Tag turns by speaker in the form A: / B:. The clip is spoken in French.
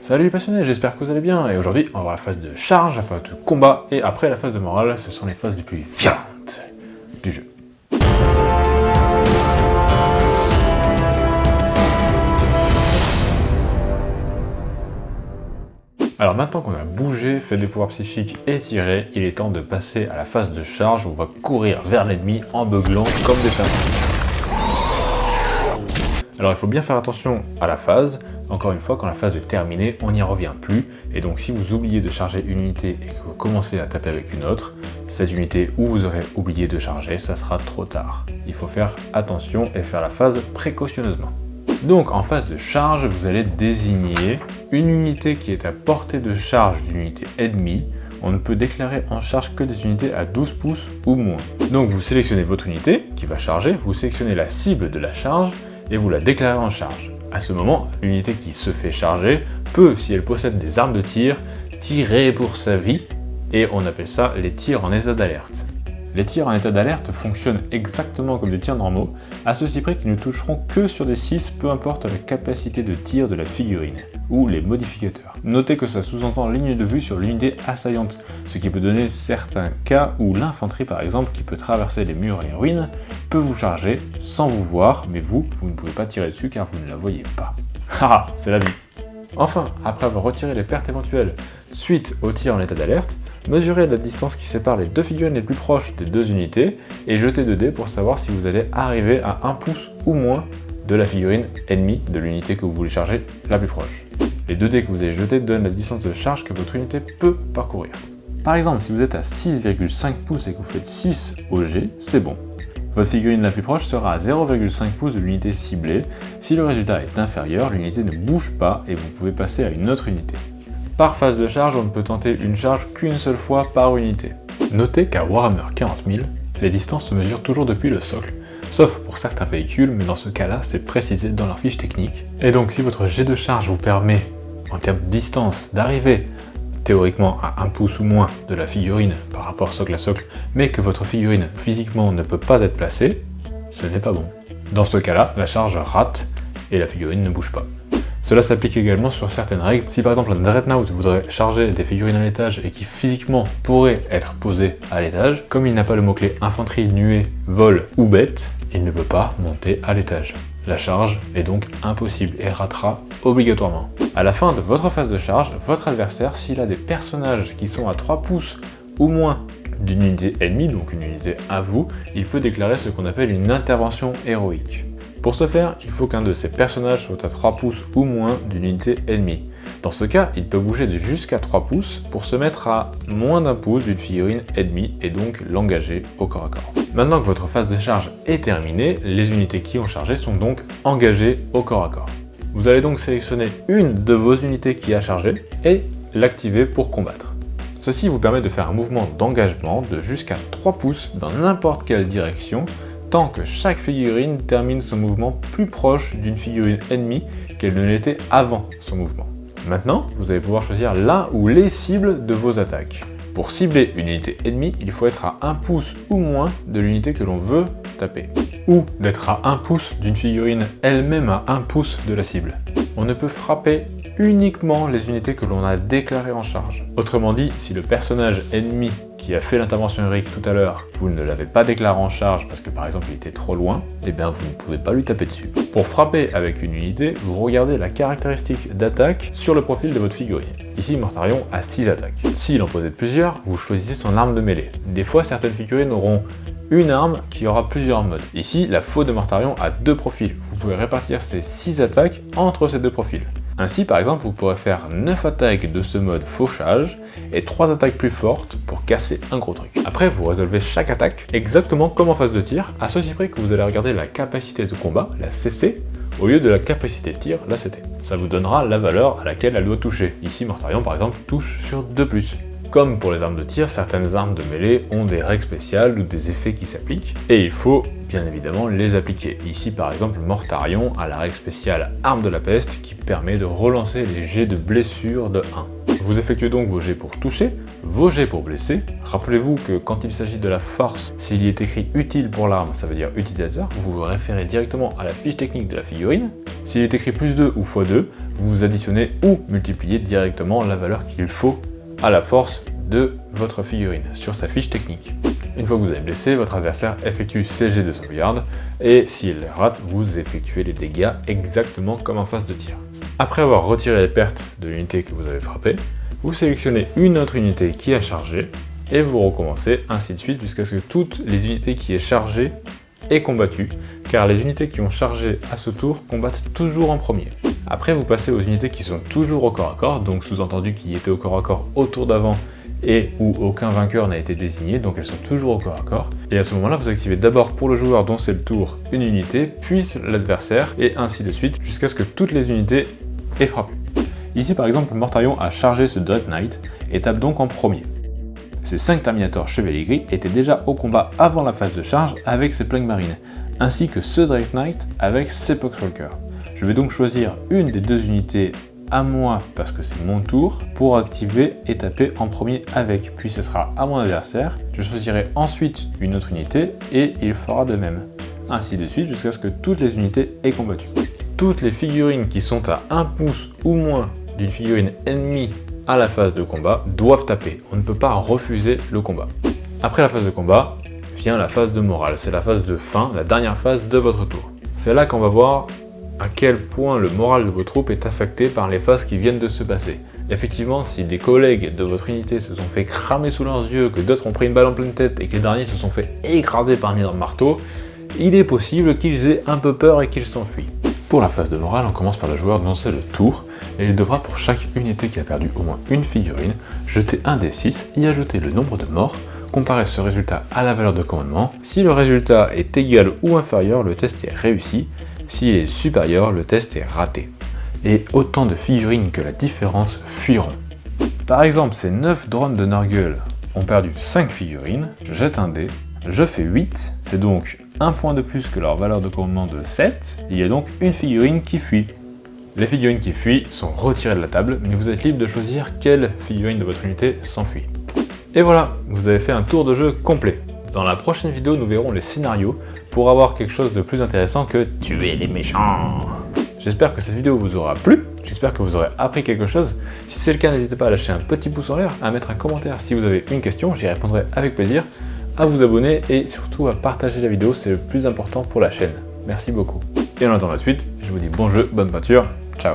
A: Salut les passionnés, j'espère que vous allez bien, et aujourd'hui on va voir la phase de charge, la phase de combat, et après la phase de morale, ce sont les phases les plus violentes du jeu. Alors maintenant qu'on a bougé, fait des pouvoirs psychiques et tiré, il est temps de passer à la phase de charge où on va courir vers l'ennemi en beuglant comme des pingouins. Alors il faut bien faire attention à la phase. Encore une fois, quand la phase est terminée, on n'y revient plus, et donc si vous oubliez de charger une unité et que vous commencez à taper avec une autre, cette unité où vous aurez oublié de charger, ça sera trop tard. Il faut faire attention et faire la phase précautionneusement. Donc en phase de charge, vous allez désigner une unité qui est à portée de charge d'une unité ennemie. On ne peut déclarer en charge que des unités à 12 pouces ou moins. Donc vous sélectionnez votre unité qui va charger, vous sélectionnez la cible de la charge et vous la déclarez en charge. À ce moment, l'unité qui se fait charger peut, si elle possède des armes de tir, tirer pour sa vie, et on appelle ça les tirs en état d'alerte. Les tirs en état d'alerte fonctionnent exactement comme des tirs normaux, à ceci près qu'ils ne toucheront que sur des 6, peu importe la capacité de tir de la figurine, ou les modificateurs. Notez que ça sous-entend ligne de vue sur l'unité assaillante, ce qui peut donner certains cas où l'infanterie par exemple, qui peut traverser les murs et les ruines, peut vous charger sans vous voir, mais vous ne pouvez pas tirer dessus car vous ne la voyez pas. Haha, c'est la vie. Enfin, après avoir retiré les pertes éventuelles suite au tir en état d'alerte, mesurez la distance qui sépare les deux figurines les plus proches des deux unités et jetez 2 dés pour savoir si vous allez arriver à 1 pouce ou moins de la figurine ennemie de l'unité que vous voulez charger la plus proche. Les 2 dés que vous allez jeter donnent la distance de charge que votre unité peut parcourir. Par exemple, si vous êtes à 6,5 pouces et que vous faites 6 au jet, c'est bon. Votre figurine la plus proche sera à 0,5 pouces de l'unité ciblée. Si le résultat est inférieur, l'unité ne bouge pas et vous pouvez passer à une autre unité. Par phase de charge, on ne peut tenter une charge qu'une seule fois par unité. Notez qu'à Warhammer 40 000, les distances se mesurent toujours depuis le socle, sauf pour certains véhicules, mais dans ce cas-là, c'est précisé dans leur fiche technique. Et donc si votre jet de charge vous permet, en termes de distance, d'arriver théoriquement à 1 pouce ou moins de la figurine par rapport socle à socle, mais que votre figurine physiquement ne peut pas être placée, ce n'est pas bon. Dans ce cas-là, la charge rate et la figurine ne bouge pas. Cela s'applique également sur certaines règles. Si par exemple un Dreadnought voudrait charger des figurines à l'étage et qui physiquement pourrait être posé à l'étage, comme il n'a pas le mot-clé infanterie, nuée, vol ou bête, il ne peut pas monter à l'étage. La charge est donc impossible et ratera obligatoirement. À la fin de votre phase de charge, votre adversaire, s'il a des personnages qui sont à 3 pouces ou moins d'une unité ennemie, donc une unité à vous, il peut déclarer ce qu'on appelle une intervention héroïque. Pour ce faire, il faut qu'un de ces personnages soit à 3 pouces ou moins d'une unité ennemie. Dans ce cas, il peut bouger de jusqu'à 3 pouces pour se mettre à moins d'1 pouce d'une figurine ennemie et donc l'engager au corps à corps. Maintenant que votre phase de charge est terminée, les unités qui ont chargé sont donc engagées au corps à corps. Vous allez donc sélectionner une de vos unités qui a chargé et l'activer pour combattre. Ceci vous permet de faire un mouvement d'engagement de jusqu'à 3 pouces dans n'importe quelle direction, tant que chaque figurine termine son mouvement plus proche d'une figurine ennemie qu'elle ne l'était avant son mouvement. Maintenant, vous allez pouvoir choisir l'un ou les cibles de vos attaques. Pour cibler une unité ennemie, il faut être à 1 pouce ou moins de l'unité que l'on veut taper, ou d'être à 1 pouce d'une figurine elle-même à 1 pouce de la cible. On ne peut frapper uniquement les unités que l'on a déclarées en charge. Autrement dit, si le personnage ennemi qui a fait l'intervention héroïque tout à l'heure, vous ne l'avez pas déclaré en charge parce que par exemple il était trop loin, eh bien vous ne pouvez pas lui taper dessus. Pour frapper avec une unité, vous regardez la caractéristique d'attaque sur le profil de votre figurine. Ici, Mortarion a 6 attaques. S'il en possède plusieurs, vous choisissez son arme de mêlée. Des fois, certaines figurines auront une arme qui aura plusieurs modes. Ici, la faux de Mortarion a 2 profils. Vous pouvez répartir ces 6 attaques entre ces 2 profils. Ainsi, par exemple, vous pourrez faire 9 attaques de ce mode fauchage et 3 attaques plus fortes pour casser un gros truc. Après, vous résolvez chaque attaque exactement comme en phase de tir, à ceci près que vous allez regarder la capacité de combat, la CC, au lieu de la capacité de tir, la CT. Ça vous donnera la valeur à laquelle elle doit toucher. Ici, Mortarion, par exemple, touche sur 2+. Comme pour les armes de tir, certaines armes de mêlée ont des règles spéciales ou des effets qui s'appliquent, et il faut bien évidemment les appliquer. Ici par exemple, Mortarion a la règle spéciale Arme de la Peste qui permet de relancer les jets de blessure de 1. Vous effectuez donc vos jets pour toucher, vos jets pour blesser. Rappelez-vous que quand il s'agit de la force, s'il y est écrit utile pour l'arme, ça veut dire utilisateur, vous vous référez directement à la fiche technique de la figurine. S'il est écrit +2 ou x2, vous additionnez ou multipliez directement la valeur qu'il faut à la force de votre figurine sur sa fiche technique. Une fois que vous avez blessé, votre adversaire effectue ses jets de sauvegarde et s'il rate, vous effectuez les dégâts exactement comme en phase de tir. Après avoir retiré les pertes de l'unité que vous avez frappée, vous sélectionnez une autre unité qui a chargé et vous recommencez ainsi de suite jusqu'à ce que toutes les unités qui aient chargé aient combattu, car les unités qui ont chargé à ce tour combattent toujours en premier. Après, vous passez aux unités qui sont toujours au corps à corps, donc sous-entendu qui étaient au corps à corps au tour d'avant et où aucun vainqueur n'a été désigné, donc elles sont toujours au corps à corps. Et à ce moment-là, vous activez d'abord pour le joueur dont c'est le tour une unité, puis l'adversaire, et ainsi de suite, jusqu'à ce que toutes les unités aient frappé. Ici par exemple, Mortarion a chargé ce Dread Knight et tape donc en premier. Ces 5 Terminators Chevaliers Gris étaient déjà au combat avant la phase de charge avec ses Plague Marines, ainsi que ce Dread Knight avec ses Poxwalkers. Je vais donc choisir une des deux unités à moi, parce que c'est mon tour, pour activer et taper en premier avec, puis ce sera à mon adversaire, je choisirai ensuite une autre unité et il fera de même. Ainsi de suite jusqu'à ce que toutes les unités aient combattu. Toutes les figurines qui sont à 1 pouce ou moins d'une figurine ennemie à la phase de combat doivent taper, on ne peut pas refuser le combat. Après la phase de combat, vient la phase de morale, c'est la phase de fin, la dernière phase de votre tour. C'est là qu'on va voir à quel point le moral de vos troupes est affecté par les phases qui viennent de se passer. Effectivement, si des collègues de votre unité se sont fait cramer sous leurs yeux, que d'autres ont pris une balle en pleine tête et que les derniers se sont fait écraser par un énorme marteau, il est possible qu'ils aient un peu peur et qu'ils s'enfuient. Pour la phase de morale, on commence par le joueur dont c'est le tour, et il devra pour chaque unité qui a perdu au moins une figurine, jeter un des 6, y ajouter le nombre de morts, comparer ce résultat à la valeur de commandement. Si le résultat est égal ou inférieur, le test est réussi. S'il est supérieur, le test est raté. Et autant de figurines que la différence fuiront. Par exemple, ces 9 drones de Nurgle ont perdu 5 figurines, je jette un dé, je fais 8, c'est donc un point de plus que leur valeur de commandement de 7, il y a donc une figurine qui fuit. Les figurines qui fuient sont retirées de la table, mais vous êtes libre de choisir quelle figurine de votre unité s'enfuit. Et voilà, vous avez fait un tour de jeu complet. Dans la prochaine vidéo, nous verrons les scénarios pour avoir quelque chose de plus intéressant que tuer les méchants. J'espère que cette vidéo vous aura plu, j'espère que vous aurez appris quelque chose. Si c'est le cas, n'hésitez pas à lâcher un petit pouce en l'air, à mettre un commentaire si vous avez une question, j'y répondrai avec plaisir, à vous abonner et surtout à partager la vidéo, c'est le plus important pour la chaîne. Merci beaucoup. Et en attendant la suite, je vous dis bon jeu, bonne peinture, ciao.